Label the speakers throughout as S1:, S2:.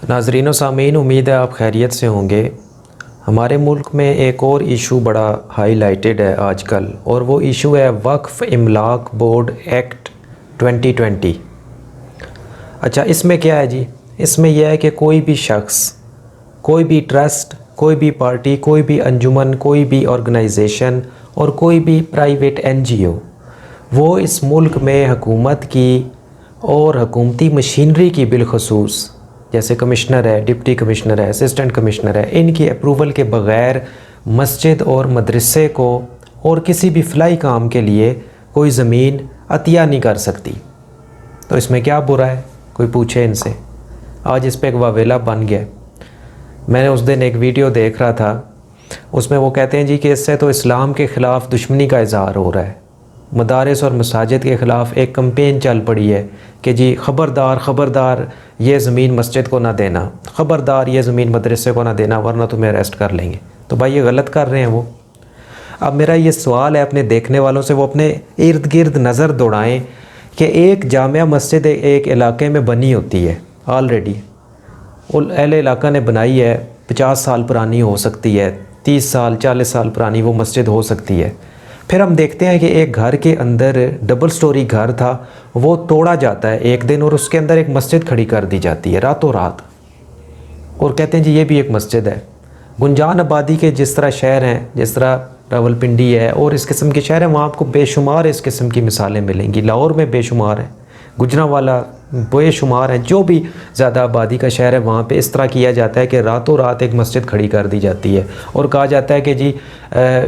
S1: ناظرین و سامعین، امید ہے آپ خیریت سے ہوں گے۔ ہمارے ملک میں ایک اور ایشو بڑا ہائی لائٹڈ ہے آج کل، اور وہ ایشو ہے وقف املاک بورڈ ایکٹ 2020۔ اچھا، اس میں کیا ہے جی؟ اس میں یہ ہے کہ کوئی بھی شخص، کوئی بھی ٹرسٹ، کوئی بھی پارٹی، کوئی بھی انجمن، کوئی بھی آرگنائزیشن اور کوئی بھی پرائیویٹ NGO، وہ اس ملک میں حکومت کی اور حکومتی مشینری کی بالخصوص جیسے کمشنر ہے، ڈپٹی کمشنر ہے، اسسٹنٹ کمشنر ہے، ان کی اپروول کے بغیر مسجد اور مدرسے کو اور کسی بھی فلاحی کام کے لیے کوئی زمین عطیہ نہیں کر سکتی۔ تو اس میں کیا برا ہے؟ کوئی پوچھے ان سے۔ آج اس پہ ایک واویلا بن گیا۔ میں نے اس دن ایک ویڈیو دیکھ رہا تھا، اس میں وہ کہتے ہیں جی کہ اس سے تو اسلام کے خلاف دشمنی کا اظہار ہو رہا ہے۔ مدارس اور مساجد کے خلاف ایک کمپین چل پڑی ہے کہ جی خبردار خبردار یہ زمین مسجد کو نہ دینا، خبردار یہ زمین مدرسے کو نہ دینا ورنہ تمہیں اریسٹ کر لیں گے۔ تو بھائی یہ غلط کر رہے ہیں وہ۔ اب میرا یہ سوال ہے اپنے دیکھنے والوں سے، وہ اپنے ارد گرد نظر دوڑائیں کہ ایک جامع مسجد ایک علاقے میں بنی ہوتی ہے آلریڈی، اہل علاقہ نے بنائی ہے، 50 سال پرانی ہو سکتی ہے، 30 سال 40 سال پرانی وہ مسجد ہو سکتی ہے۔ پھر ہم دیکھتے ہیں کہ ایک گھر کے اندر ڈبل سٹوری گھر تھا، وہ توڑا جاتا ہے ایک دن اور اس کے اندر ایک مسجد کھڑی کر دی جاتی ہے راتوں رات، اور کہتے ہیں جی یہ بھی ایک مسجد ہے۔ گنجان آبادی کے جس طرح شہر ہیں، جس طرح راولپنڈی ہے اور اس قسم کے شہر ہیں، وہاں آپ کو بے شمار اس قسم کی مثالیں ملیں گی۔ لاہور میں بے شمار ہیں، گجرانوالہ بے شمار ہیں، جو بھی زیادہ آبادی کا شہر ہے وہاں پہ اس طرح کیا جاتا ہے کہ راتوں رات ایک مسجد کھڑی کر دی جاتی ہے اور کہا جاتا ہے کہ جی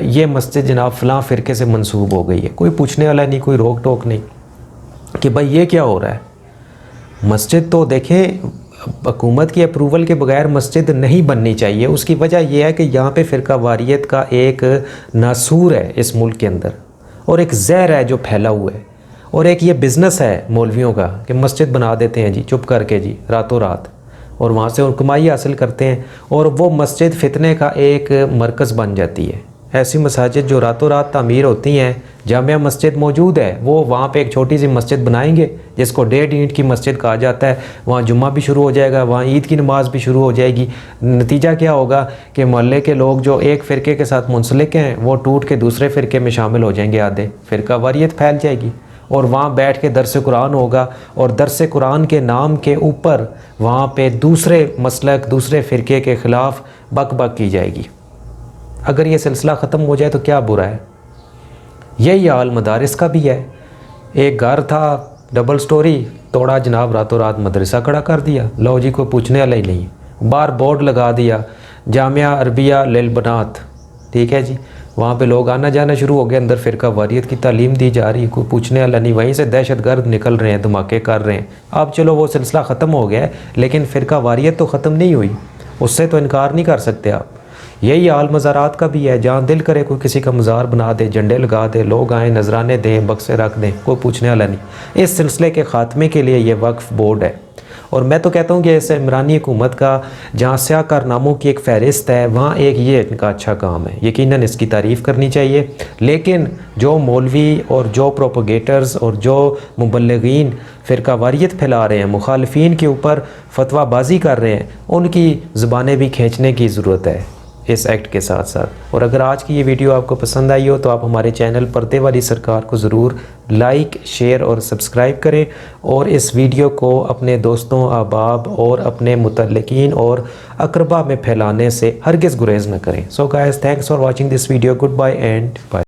S1: یہ مسجد جناب فلاں فرقے سے منسوب ہو گئی ہے۔ کوئی پوچھنے والا نہیں، کوئی روک ٹوک نہیں کہ بھائی یہ کیا ہو رہا ہے۔ مسجد تو دیکھیں حکومت کی اپروول کے بغیر مسجد نہیں بننی چاہیے۔ اس کی وجہ یہ ہے کہ یہاں پہ فرقہ واریت کا ایک ناسور ہے اس ملک کے اندر، اور ایک زہر ہے جو پھیلا ہوا ہے، اور ایک یہ بزنس ہے مولویوں کا کہ مسجد بنا دیتے ہیں جی چپ کر کے جی راتوں رات، اور وہاں سے کمائی حاصل کرتے ہیں، اور وہ مسجد فتنے کا ایک مرکز بن جاتی ہے۔ ایسی مساجد جو راتوں رات تعمیر ہوتی ہیں، جامع مسجد موجود ہے، وہ وہاں پہ ایک چھوٹی سی مسجد بنائیں گے جس کو 1.5 اینٹ کی مسجد کہا جاتا ہے، وہاں جمعہ بھی شروع ہو جائے گا، وہاں عید کی نماز بھی شروع ہو جائے گی۔ نتیجہ کیا ہوگا کہ محلے کے لوگ جو ایک فرقے کے ساتھ منسلک ہیں وہ ٹوٹ کے دوسرے فرقے میں شامل ہو جائیں گے، آدھے فرقہ واریت پھیل جائے گی، اور وہاں بیٹھ کے درس قرآن ہوگا، اور درس قرآن کے نام کے اوپر وہاں پہ دوسرے مسلک دوسرے فرقے کے خلاف بک بک کی جائے گی۔ اگر یہ سلسلہ ختم ہو جائے تو کیا برا ہے؟ یہی حال مدارس کا بھی ہے۔ ایک گھر تھا ڈبل سٹوری، توڑا جناب راتوں رات مدرسہ کھڑا کر دیا، لو جی کوئی پوچھنے والا ہی نہیں، باہر بورڈ لگا دیا جامعہ عربیہ للبنات، ٹھیک ہے جی، وہاں پہ لوگ آنا جانا شروع ہو گئے، اندر فرقہ واریت کی تعلیم دی جا رہی ہے، کوئی پوچھنے والا نہیں، وہیں سے دہشت گرد نکل رہے ہیں، دھماکے کر رہے ہیں۔ اب چلو وہ سلسلہ ختم ہو گیا ہے، لیکن فرقہ واریت تو ختم نہیں ہوئی، اس سے تو انکار نہیں کر سکتے آپ۔ یہی حال مزارات کا بھی ہے، جہاں دل کرے کوئی کسی کا مزار بنا دے، جھنڈے لگا دے، لوگ آئیں نذرانے دیں، بکسے رکھ دیں، کوئی پوچھنے والا نہیں۔ اس سلسلے کے خاتمے کے لیے یہ وقف بورڈ ہے، اور میں تو کہتا ہوں کہ اس عمرانی حکومت کا جہاں سیاہ کارناموں کی ایک فہرست ہے، وہاں ایک یہ ان کا اچھا کام ہے، یقیناً اس کی تعریف کرنی چاہیے۔ لیکن جو مولوی اور جو پروپیگیٹرز اور جو مبلغین فرقہ واریت پھیلا رہے ہیں، مخالفین کے اوپر فتویٰ بازی کر رہے ہیں، ان کی زبانیں بھی کھینچنے کی ضرورت ہے اس ایکٹ کے ساتھ ساتھ۔ اور اگر آج کی یہ ویڈیو آپ کو پسند آئی ہو تو آپ ہمارے چینل پردے والی سرکار کو ضرور لائک، شیئر اور سبسکرائب کریں، اور اس ویڈیو کو اپنے دوستوں، احباب اور اپنے متعلقین اور اقربا میں پھیلانے سے ہرگز گریز نہ کریں۔ So guys, thanks for watching this video, good bye and bye.